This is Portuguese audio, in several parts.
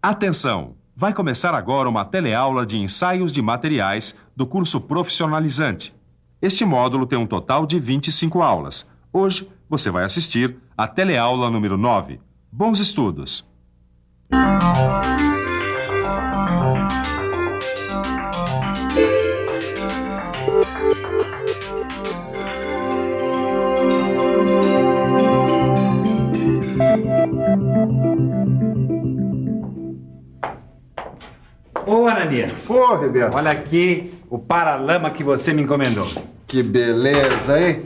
Atenção! Vai começar agora uma teleaula de ensaios de materiais do curso profissionalizante. Este módulo tem um total de 25 aulas. Hoje, você vai assistir a teleaula número 9. Bons estudos! Ô, Ananias. Ô, Roberto. Olha aqui o paralama que você me encomendou. Que beleza, hein?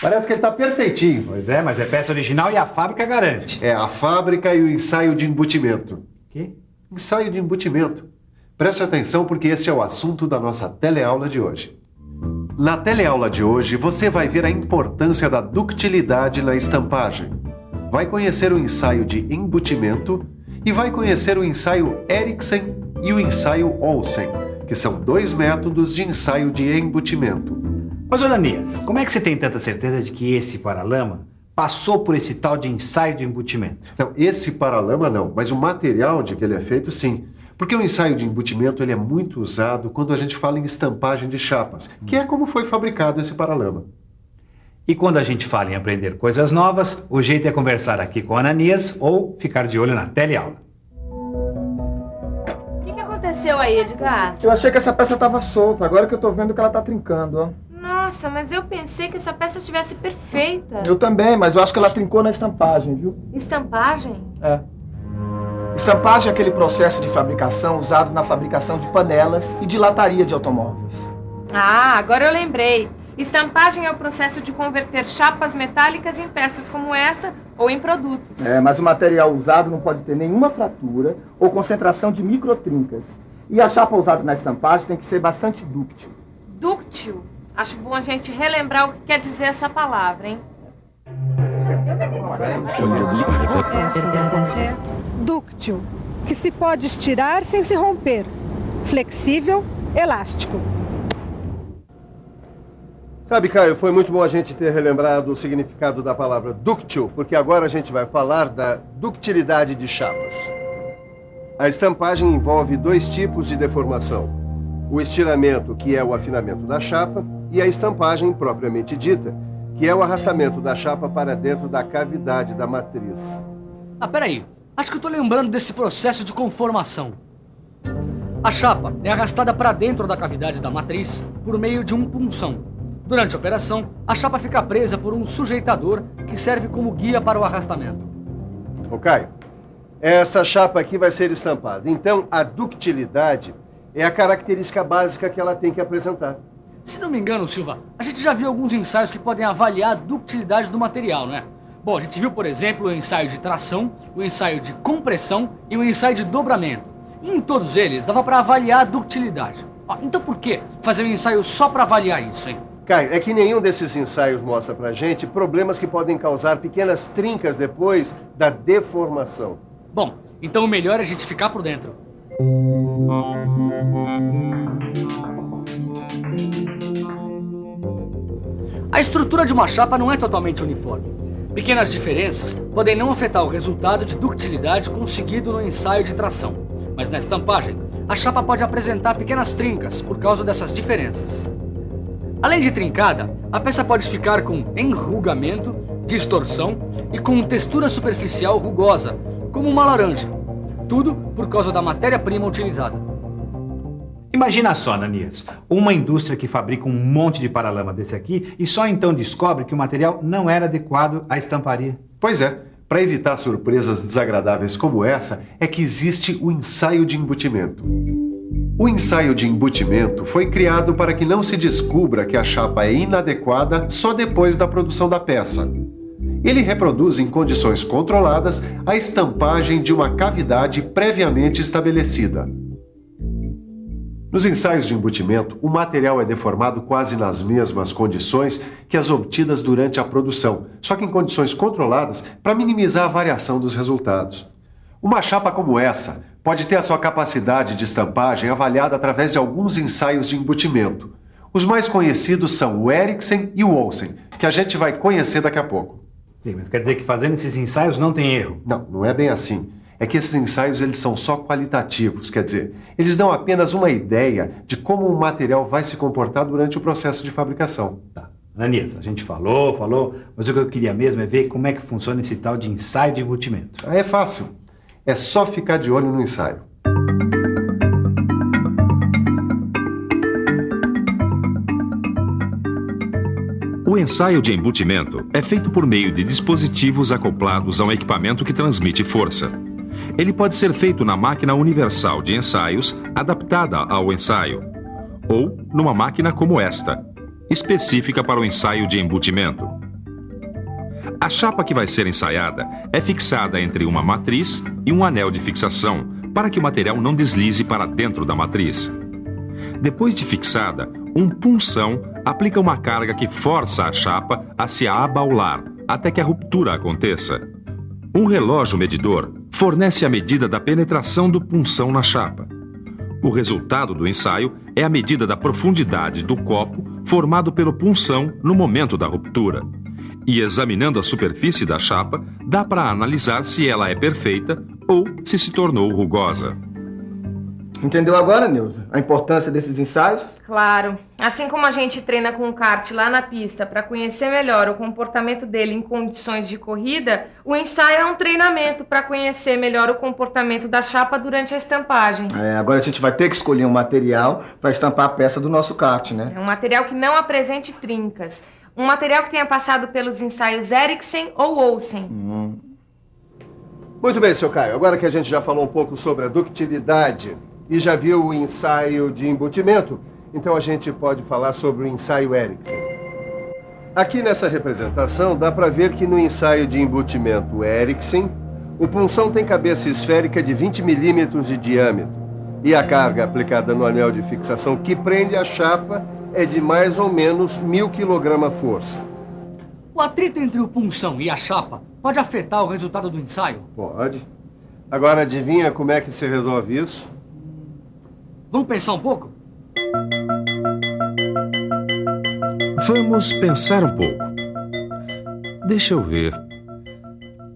Parece que ele tá perfeitinho. Pois é, mas é peça original e a fábrica garante. É a fábrica e o ensaio de embutimento. Que? Ensaio de embutimento. Preste atenção porque este é o assunto da nossa teleaula de hoje. Na teleaula de hoje, você vai ver a importância da ductilidade na estampagem. Vai conhecer o ensaio de embutimento e vai conhecer o ensaio Eriksen e o ensaio Olsen, que são dois métodos de ensaio de embutimento. Mas, Ananias, como é que você tem tanta certeza de que esse paralama passou por esse tal de ensaio de embutimento? Não, esse paralama não, mas o material de que ele é feito sim. Porque o ensaio de embutimento ele é muito usado quando a gente fala em estampagem de chapas, que é como foi fabricado esse paralama. E quando a gente fala em aprender coisas novas, o jeito é conversar aqui com a Ananias ou ficar de olho na teleaula. O que aconteceu aí, Edgar? Eu achei que essa peça estava solta, agora que eu tô vendo que ela tá trincando, ó. Nossa, mas eu pensei que essa peça estivesse perfeita. Eu também, mas eu acho que ela trincou na estampagem, viu? Estampagem? É. Estampagem é aquele processo de fabricação usado na fabricação de panelas e de lataria de automóveis. Ah, agora eu lembrei. Estampagem é o processo de converter chapas metálicas em peças como esta ou em produtos. É, mas o material usado não pode ter nenhuma fratura ou concentração de microtrincas. E a chapa usada na estampagem tem que ser bastante dúctil. Dúctil? Acho bom a gente relembrar o que quer dizer essa palavra, hein? Dúctil, que se pode estirar sem se romper. Flexível, elástico. Sabe, Caio, foi muito bom a gente ter relembrado o significado da palavra dúctil, porque agora a gente vai falar da ductilidade de chapas. A estampagem envolve dois tipos de deformação. O estiramento, que é o afinamento da chapa, e a estampagem propriamente dita, que é o arrastamento da chapa para dentro da cavidade da matriz. Ah, peraí. Acho que eu tô lembrando desse processo de conformação. A chapa é arrastada para dentro da cavidade da matriz por meio de um punção. Durante a operação, a chapa fica presa por um sujeitador que serve como guia para o arrastamento. Ô, Caio, essa chapa aqui vai ser estampada. Então, a ductilidade é a característica básica que ela tem que apresentar. Se não me engano, Silva, a gente já viu alguns ensaios que podem avaliar a ductilidade do material, né? Bom, a gente viu, por exemplo, o ensaio de tração, o ensaio de compressão e o ensaio de dobramento. E em todos eles dava para avaliar a ductilidade. Então por que fazer um ensaio só para avaliar isso, hein? Caio, é que nenhum desses ensaios mostra pra gente problemas que podem causar pequenas trincas depois da deformação. Bom, então o melhor é a gente ficar por dentro. A estrutura de uma chapa não é totalmente uniforme. Pequenas diferenças podem não afetar o resultado de ductilidade conseguido no ensaio de tração. Mas na estampagem, a chapa pode apresentar pequenas trincas por causa dessas diferenças. Além de trincada, a peça pode ficar com enrugamento, distorção e com textura superficial rugosa, como uma laranja. Tudo por causa da matéria-prima utilizada. Imagina só, Ananias, uma indústria que fabrica um monte de paralama desse aqui e só então descobre que o material não era adequado à estamparia. Pois é, para evitar surpresas desagradáveis como essa, é que existe o ensaio de embutimento. O ensaio de embutimento foi criado para que não se descubra que a chapa é inadequada só depois da produção da peça. Ele reproduz em condições controladas a estampagem de uma cavidade previamente estabelecida. Nos ensaios de embutimento, o material é deformado quase nas mesmas condições que as obtidas durante a produção, só que em condições controladas para minimizar a variação dos resultados. Uma chapa como essa pode ter a sua capacidade de estampagem avaliada através de alguns ensaios de embutimento. Os mais conhecidos são o Eriksen e o Olsen, que a gente vai conhecer daqui a pouco. Sim, mas quer dizer que fazendo esses ensaios não tem erro? Não, não é bem assim. é que esses ensaios eles são só qualitativos, quer dizer, eles dão apenas uma ideia de como o material vai se comportar durante o processo de fabricação. Tá. Ananias, a gente falou, mas o que eu queria mesmo é ver como é que funciona esse tal de ensaio de embutimento. É fácil. É só ficar de olho no ensaio. O ensaio de embutimento é feito por meio de dispositivos acoplados a um equipamento que transmite força. Ele pode ser feito na máquina universal de ensaios, adaptada ao ensaio, ou numa máquina como esta, específica para o ensaio de embutimento. A chapa que vai ser ensaiada é fixada entre uma matriz e um anel de fixação, para que o material não deslize para dentro da matriz. Depois de fixada, um punção aplica uma carga que força a chapa a se abaular até que a ruptura aconteça. Um relógio medidor fornece a medida da penetração do punção na chapa. O resultado do ensaio é a medida da profundidade do copo formado pelo punção no momento da ruptura. E examinando a superfície da chapa, dá para analisar se ela é perfeita ou se tornou rugosa. Entendeu agora, Neuza, a importância desses ensaios? Claro. Assim como a gente treina com o kart lá na pista para conhecer melhor o comportamento dele em condições de corrida, o ensaio é um treinamento para conhecer melhor o comportamento da chapa durante a estampagem. Agora a gente vai ter que escolher um material para estampar a peça do nosso kart, né? É um material que não apresente trincas. Um material que tenha passado pelos ensaios Eriksen ou Olsen. Muito bem, seu Caio. Agora que a gente já falou um pouco sobre a ductilidade e já viu o ensaio de embutimento, então a gente pode falar sobre o ensaio Eriksen. Aqui nessa representação dá para ver que no ensaio de embutimento Eriksen, o punção tem cabeça esférica de 20 milímetros de diâmetro e a carga aplicada no anel de fixação que prende a chapa é de mais ou menos 1000 kg-força. O atrito entre o punção e a chapa pode afetar o resultado do ensaio? Pode. Agora adivinha como é que se resolve isso? Vamos pensar um pouco? Vamos pensar um pouco. Deixa eu ver.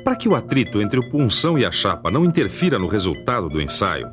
Para que o atrito entre o punção e a chapa não interfira no resultado do ensaio,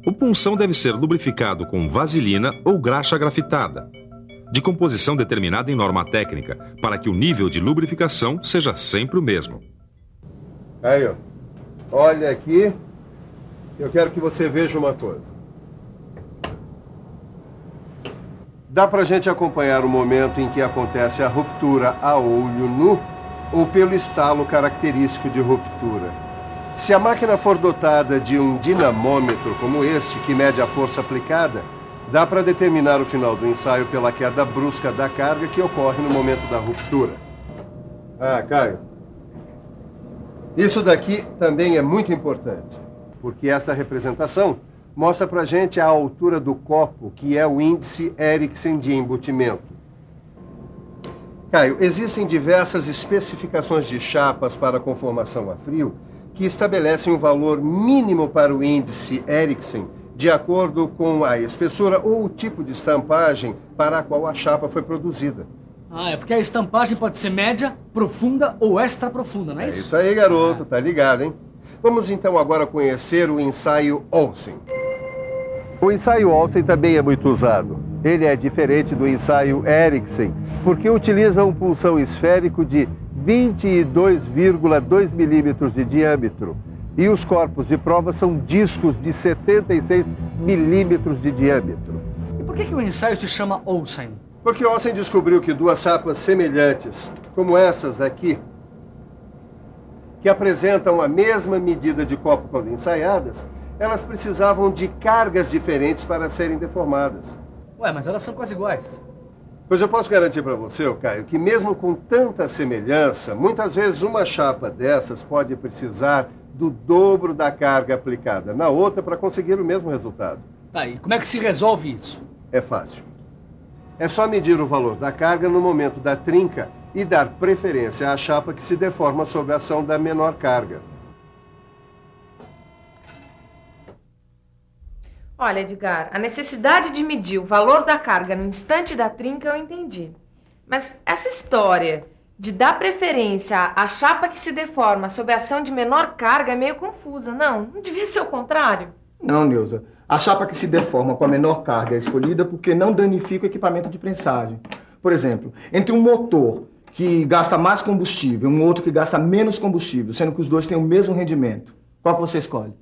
o punção deve ser lubrificado com vaselina ou graxa grafitada, de composição determinada em norma técnica, para que o nível de lubrificação seja sempre o mesmo. Aí, ó. Olha aqui. Eu quero que você veja uma coisa. Dá pra gente acompanhar o momento em que acontece a ruptura a olho nu ou pelo estalo característico de ruptura. Se a máquina for dotada de um dinamômetro como este, que mede a força aplicada, dá para determinar o final do ensaio pela queda brusca da carga que ocorre no momento da ruptura. Ah, Caio. Isso daqui também é muito importante, porque esta representação mostra pra gente a altura do copo, que é o índice Eriksen de embutimento. Caio, existem diversas especificações de chapas para conformação a frio que estabelecem um valor mínimo para o índice Eriksen de acordo com a espessura ou o tipo de estampagem para a qual a chapa foi produzida. É porque a estampagem pode ser média, profunda ou extra profunda, não é isso? É isso aí, garoto, tá ligado, hein? Vamos então agora conhecer o ensaio Olsen. O ensaio Olsen também é muito usado. Ele é diferente do ensaio Eriksen, porque utiliza um punção esférico de 22,2 milímetros de diâmetro. E os corpos de prova são discos de 76 milímetros de diâmetro. E por que o ensaio se chama Olsen? Porque Olsen descobriu que duas chapas semelhantes, como essas daqui, que apresentam a mesma medida de copo quando ensaiadas, elas precisavam de cargas diferentes para serem deformadas. Ué, mas elas são quase iguais. Pois eu posso garantir para você, Caio, que mesmo com tanta semelhança, muitas vezes uma chapa dessas pode precisar do dobro da carga aplicada na outra para conseguir o mesmo resultado. Tá, e como é que se resolve isso? É fácil. É só medir o valor da carga no momento da trinca e dar preferência à chapa que se deforma sob a ação da menor carga. Olha, Edgar, a necessidade de medir o valor da carga no instante da trinca eu entendi. Mas essa história De dar preferência à chapa que se deforma sob a ação de menor carga é meio confusa, não? Não devia ser o contrário? Não, Neuza. A chapa que se deforma com a menor carga é escolhida porque não danifica o equipamento de prensagem. Por exemplo, entre um motor que gasta mais combustível e um outro que gasta menos combustível, sendo que os dois têm o mesmo rendimento, qual que você escolhe?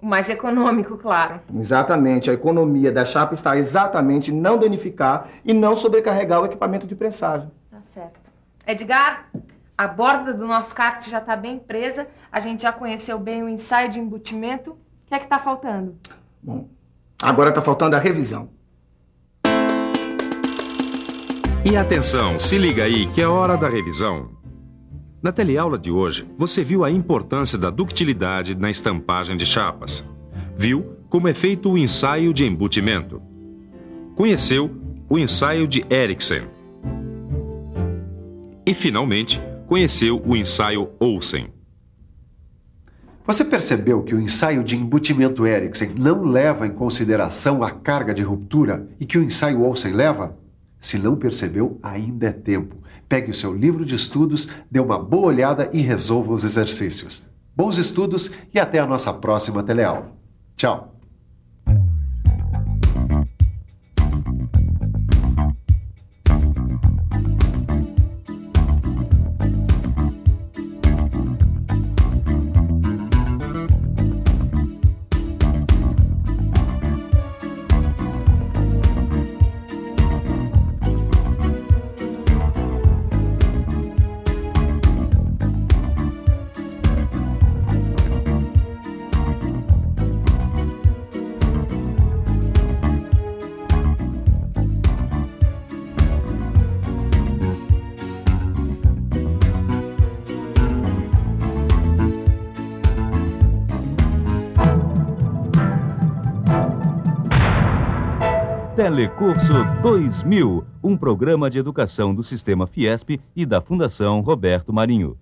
O mais econômico, claro. Exatamente. A economia da chapa está exatamente em não danificar e não sobrecarregar o equipamento de prensagem. Tá certo. Edgar, a borda do nosso kart já está bem presa, a gente já conheceu bem o ensaio de embutimento. O que é que está faltando? Bom, agora está faltando a revisão. E atenção, se liga aí que é hora da revisão. Na teleaula de hoje, você viu a importância da ductilidade na estampagem de chapas. Viu como é feito o ensaio de embutimento. Conheceu o ensaio de Eriksen. E, finalmente, conheceu o ensaio Olsen. Você percebeu que o ensaio de embutimento Eriksen não leva em consideração a carga de ruptura e que o ensaio Olsen leva? Se não percebeu, ainda é tempo. Pegue o seu livro de estudos, dê uma boa olhada e resolva os exercícios. Bons estudos e até a nossa próxima teleaula. Tchau! Telecurso 2000, um programa de educação do Sistema Fiesp e da Fundação Roberto Marinho.